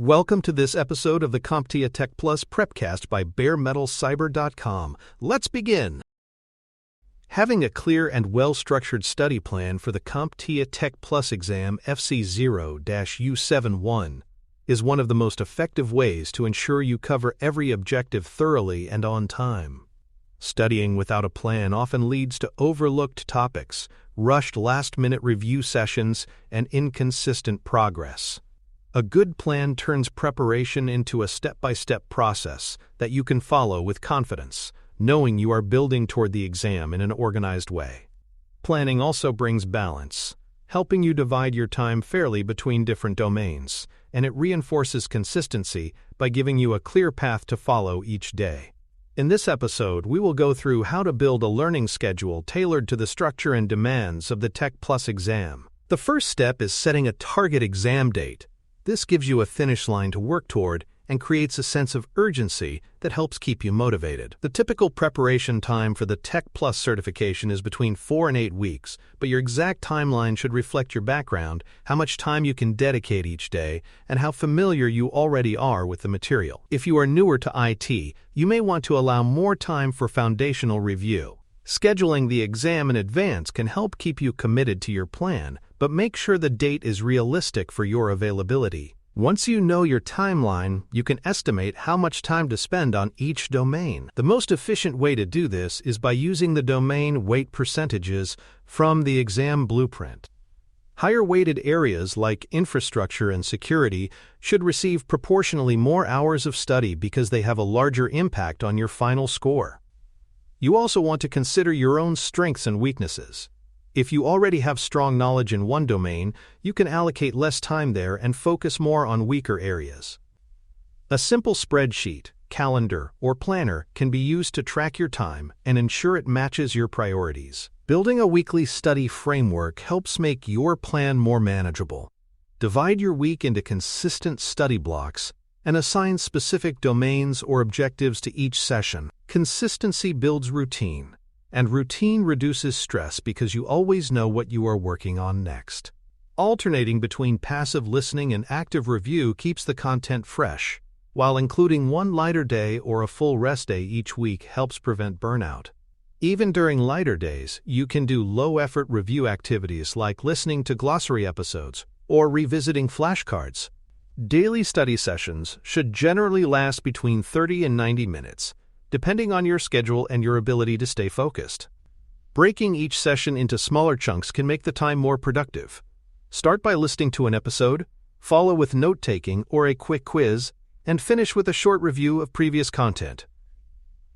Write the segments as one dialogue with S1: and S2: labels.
S1: Welcome to this episode of the CompTIA Tech Plus Prepcast by baremetalcyber.com. Let's begin. Having a clear and well-structured study plan for the CompTIA Tech Plus exam FC0-U71 is one of the most effective ways to ensure you cover every objective thoroughly and on time. Studying without a plan often leads to overlooked topics, rushed last-minute review sessions, and inconsistent progress. A good plan turns preparation into a step-by-step process that you can follow with confidence, knowing you are building toward the exam in an organized way. Planning also brings balance, helping you divide your time fairly between different domains, and it reinforces consistency by giving you a clear path to follow each day. In this episode, we will go through how to build a learning schedule tailored to the structure and demands of the Tech Plus exam. The first step is setting a target exam date. This gives you a finish line to work toward and creates a sense of urgency that helps keep you motivated. The typical preparation time for the Tech Plus certification is between 4 and 8 weeks, but your exact timeline should reflect your background, how much time you can dedicate each day, and how familiar you already are with the material. If you are newer to IT, you may want to allow more time for foundational review. Scheduling the exam in advance can help keep you committed to your plan, but make sure the date is realistic for your availability. Once you know your timeline, you can estimate how much time to spend on each domain. The most efficient way to do this is by using the domain weight percentages from the exam blueprint. Higher-weighted areas like infrastructure and security should receive proportionally more hours of study because they have a larger impact on your final score. You also want to consider your own strengths and weaknesses. If you already have strong knowledge in one domain, you can allocate less time there and focus more on weaker areas. A simple spreadsheet, calendar, or planner can be used to track your time and ensure it matches your priorities. Building a weekly study framework helps make your plan more manageable. Divide your week into consistent study blocks and assign specific domains or objectives to each session. Consistency builds routine, and routine reduces stress because you always know what you are working on next. Alternating between passive listening and active review keeps the content fresh, while including one lighter day or a full rest day each week helps prevent burnout. Even during lighter days, you can do low-effort review activities like listening to glossary episodes or revisiting flashcards. Daily study sessions should generally last between 30 and 90 minutes, depending on your schedule and your ability to stay focused. Breaking each session into smaller chunks can make the time more productive. Start by listening to an episode, follow with note-taking or a quick quiz, and finish with a short review of previous content.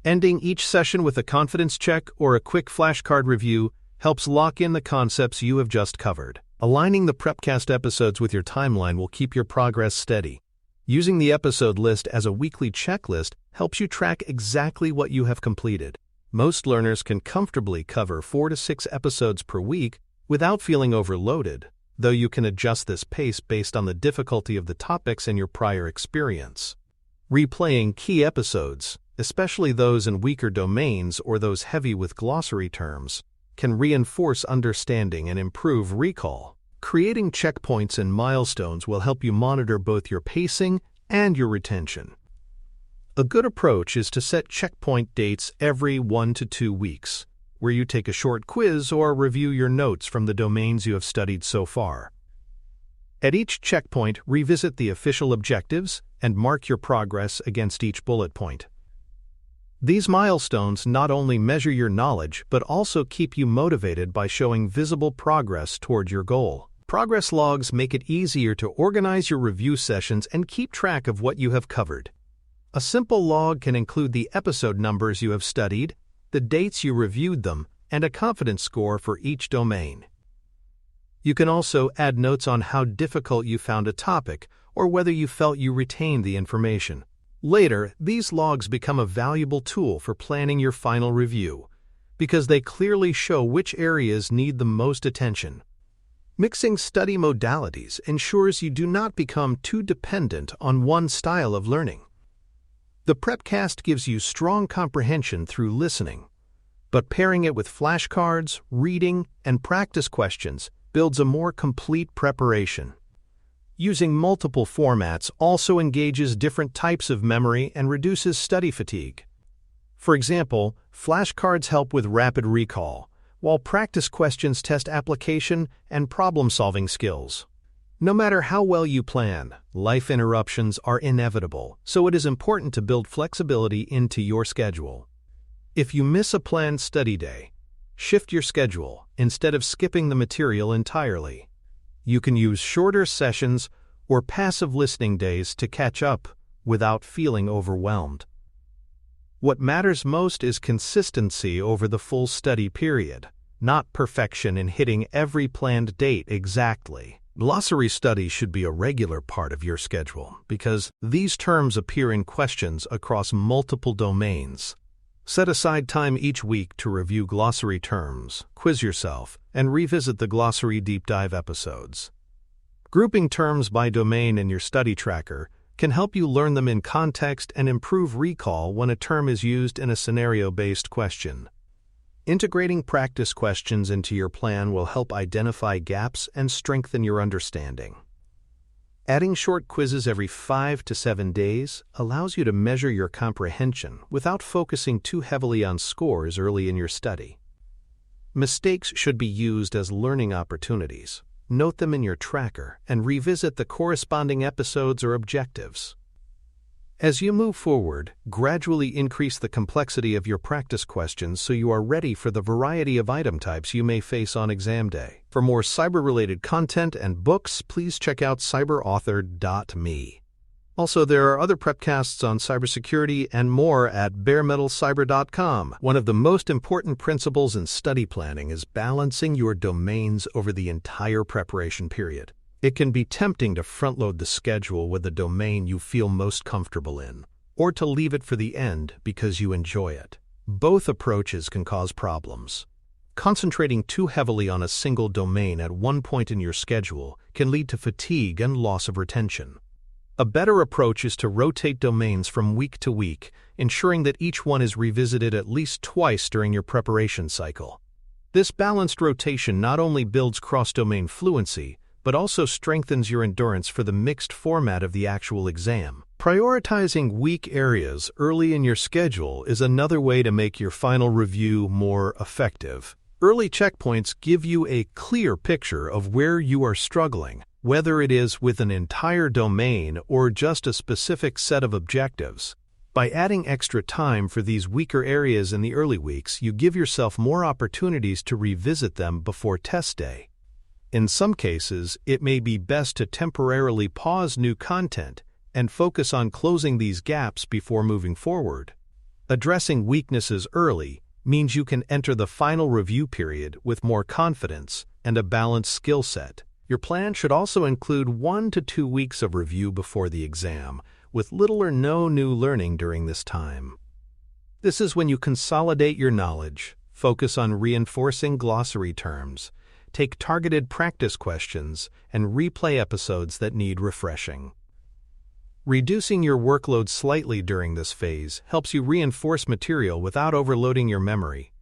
S1: Ending each session with a confidence check or a quick flashcard review helps lock in the concepts you have just covered. Aligning the Prepcast episodes with your timeline will keep your progress steady. Using the episode list as a weekly checklist helps you track exactly what you have completed. Most learners can comfortably cover 4 to 6 episodes per week without feeling overloaded, though you can adjust this pace based on the difficulty of the topics and your prior experience. Replaying key episodes, especially those in weaker domains or those heavy with glossary terms, can reinforce understanding and improve recall. Creating checkpoints and milestones will help you monitor both your pacing and your retention. A good approach is to set checkpoint dates every 1 to 2 weeks, where you take a short quiz or review your notes from the domains you have studied so far. At each checkpoint, revisit the official objectives and mark your progress against each bullet point. These milestones not only measure your knowledge but also keep you motivated by showing visible progress toward your goal. Progress logs make it easier to organize your review sessions and keep track of what you have covered. A simple log can include the episode numbers you have studied, the dates you reviewed them, and a confidence score for each domain. You can also add notes on how difficult you found a topic or whether you felt you retained the information. Later, these logs become a valuable tool for planning your final review because they clearly show which areas need the most attention. Mixing study modalities ensures you do not become too dependent on one style of learning. The Prepcast gives you strong comprehension through listening, but pairing it with flashcards, reading, and practice questions builds a more complete preparation. Using multiple formats also engages different types of memory and reduces study fatigue. For example, flashcards help with rapid recall, while practice questions test application and problem-solving skills. No matter how well you plan, life interruptions are inevitable, so it is important to build flexibility into your schedule. If you miss a planned study day, shift your schedule instead of skipping the material entirely. You can use shorter sessions or passive listening days to catch up without feeling overwhelmed. What matters most is consistency over the full study period, not perfection in hitting every planned date exactly. Glossary study should be a regular part of your schedule because these terms appear in questions across multiple domains. Set aside time each week to review glossary terms, quiz yourself, and revisit the glossary deep dive episodes. Grouping terms by domain in your study tracker can help you learn them in context and improve recall when a term is used in a scenario-based question. Integrating practice questions into your plan will help identify gaps and strengthen your understanding. Adding short quizzes every 5 to 7 days allows you to measure your comprehension without focusing too heavily on scores early in your study. Mistakes should be used as learning opportunities. Note them in your tracker and revisit the corresponding episodes or objectives. As you move forward, gradually increase the complexity of your practice questions so you are ready for the variety of item types you may face on exam day. For more cyber-related content and books, please check out cyberauthor.me. Also, there are other prepcasts on cybersecurity and more at baremetalcyber.com. One of the most important principles in study planning is balancing your domains over the entire preparation period. It can be tempting to front-load the schedule with the domain you feel most comfortable in, or to leave it for the end because you enjoy it. Both approaches can cause problems. Concentrating too heavily on a single domain at one point in your schedule can lead to fatigue and loss of retention. A better approach is to rotate domains from week to week, ensuring that each one is revisited at least twice during your preparation cycle. This balanced rotation not only builds cross-domain fluency, but also strengthens your endurance for the mixed format of the actual exam. Prioritizing weak areas early in your schedule is another way to make your final review more effective. Early checkpoints give you a clear picture of where you are struggling, whether it is with an entire domain or just a specific set of objectives. By adding extra time for these weaker areas in the early weeks, you give yourself more opportunities to revisit them before test day. In some cases, it may be best to temporarily pause new content and focus on closing these gaps before moving forward. Addressing weaknesses early means you can enter the final review period with more confidence and a balanced skill set. Your plan should also include 1 to 2 weeks of review before the exam, with little or no new learning during this time. This is when you consolidate your knowledge, focus on reinforcing glossary terms, take targeted practice questions, and replay episodes that need refreshing. Reducing your workload slightly during this phase helps you reinforce material without overloading your memory.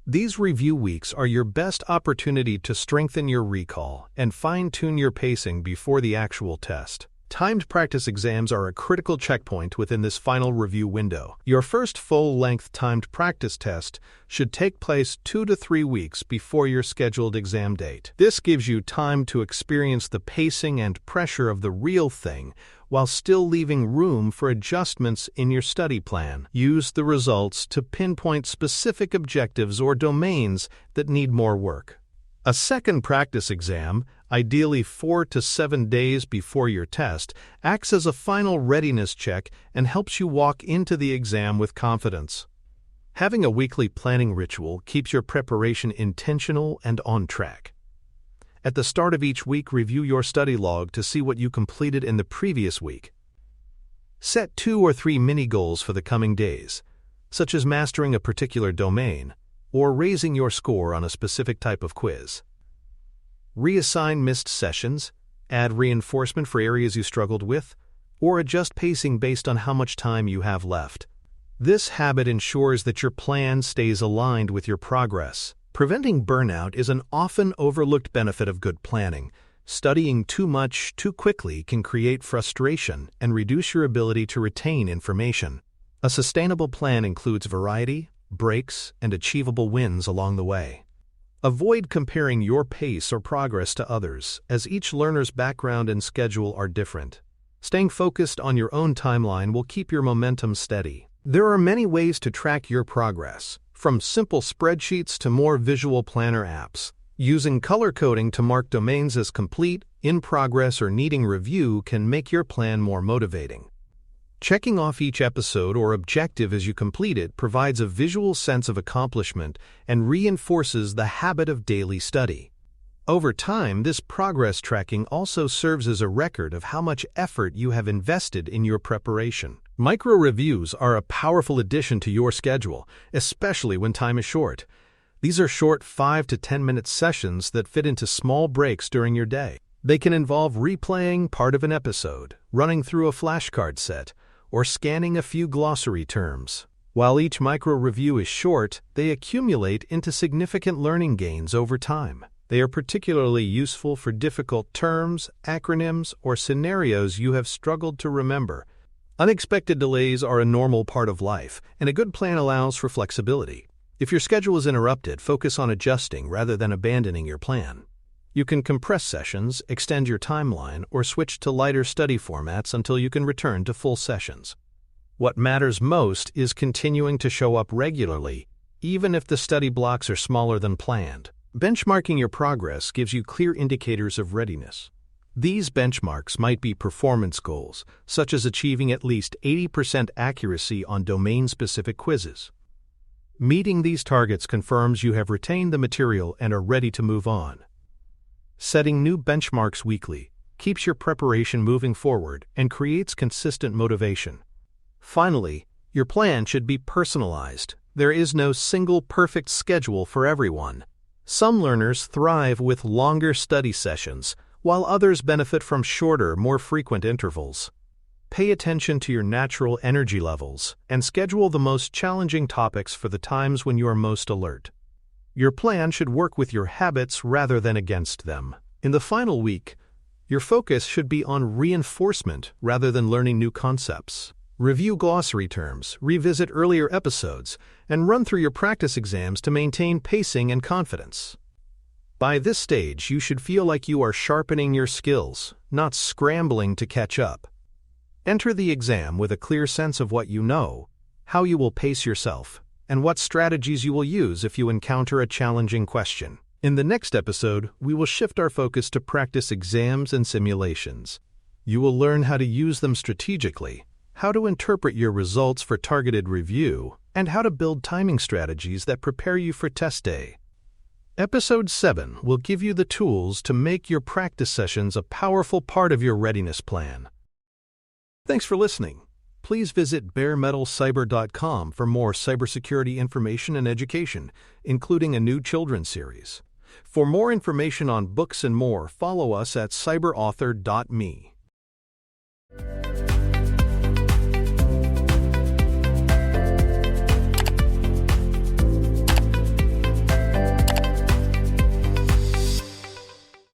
S1: These review weeks are your best opportunity to strengthen your recall and fine-tune your pacing before the actual test. Timed practice exams are a critical checkpoint within this final review window. Your first full-length timed practice test should take place 2 to 3 weeks before your scheduled exam date. This gives you time to experience the pacing and pressure of the real thing while still leaving room for adjustments in your study plan. Use the results to pinpoint specific objectives or domains that need more work. A second practice exam, ideally 4 to 7 days before your test, acts as a final readiness check and helps you walk into the exam with confidence. Having a weekly planning ritual keeps your preparation intentional and on track. At the start of each week, review your study log to see what you completed in the previous week. Set 2 or 3 mini-goals for the coming days, such as mastering a particular domain or raising your score on a specific type of quiz. Reassign missed sessions, add reinforcement for areas you struggled with, or adjust pacing based on how much time you have left. This habit ensures that your plan stays aligned with your progress. Preventing burnout is an often overlooked benefit of good planning, Studying too much too quickly can create frustration and reduce your ability to retain information. A sustainable plan includes variety, breaks, and achievable wins along the way. Avoid comparing your pace or progress to others, as each learner's background and schedule are different. Staying focused on your own timeline will keep your momentum steady. There are many ways to track your progress, from simple spreadsheets to more visual planner apps. Using color coding to mark domains as complete, in progress, or needing review can make your plan more motivating. Checking off each episode or objective as you complete it provides a visual sense of accomplishment and reinforces the habit of daily study. Over time, this progress tracking also serves as a record of how much effort you have invested in your preparation. Micro-reviews are a powerful addition to your schedule, especially when time is short. These are short 5 to 10-minute sessions that fit into small breaks during your day. They can involve replaying part of an episode, running through a flashcard set, or scanning a few glossary terms. While each micro-review is short, they accumulate into significant learning gains over time. They are particularly useful for difficult terms, acronyms, or scenarios you have struggled to remember. Unexpected delays are a normal part of life, and a good plan allows for flexibility. If your schedule is interrupted, focus on adjusting rather than abandoning your plan. You can compress sessions, extend your timeline, or switch to lighter study formats until you can return to full sessions. What matters most is continuing to show up regularly, even if the study blocks are smaller than planned. Benchmarking your progress gives you clear indicators of readiness. These benchmarks might be performance goals, such as achieving at least 80% accuracy on domain-specific quizzes. Meeting these targets confirms you have retained the material and are ready to move on. Setting new benchmarks weekly keeps your preparation moving forward and creates consistent motivation. Finally, your plan should be personalized. There is no single perfect schedule for everyone. Some learners thrive with longer study sessions, while others benefit from shorter, more frequent intervals. Pay attention to your natural energy levels and schedule the most challenging topics for the times when you are most alert. Your plan should work with your habits rather than against them. In the final week, your focus should be on reinforcement rather than learning new concepts. Review glossary terms, revisit earlier episodes, and run through your practice exams to maintain pacing and confidence. By this stage, you should feel like you are sharpening your skills, not scrambling to catch up. Enter the exam with a clear sense of what you know, how you will pace yourself, and what strategies you will use if you encounter a challenging question. In the next episode, we will shift our focus to practice exams and simulations. You will learn how to use them strategically, how to interpret your results for targeted review, and how to build timing strategies that prepare you for test day. Episode 7 will give you the tools to make your practice sessions a powerful part of your readiness plan. Thanks for listening. Please visit baremetalcyber.com for more cybersecurity information and education, including a new children's series. For more information on books and more, follow us at cyberauthor.me.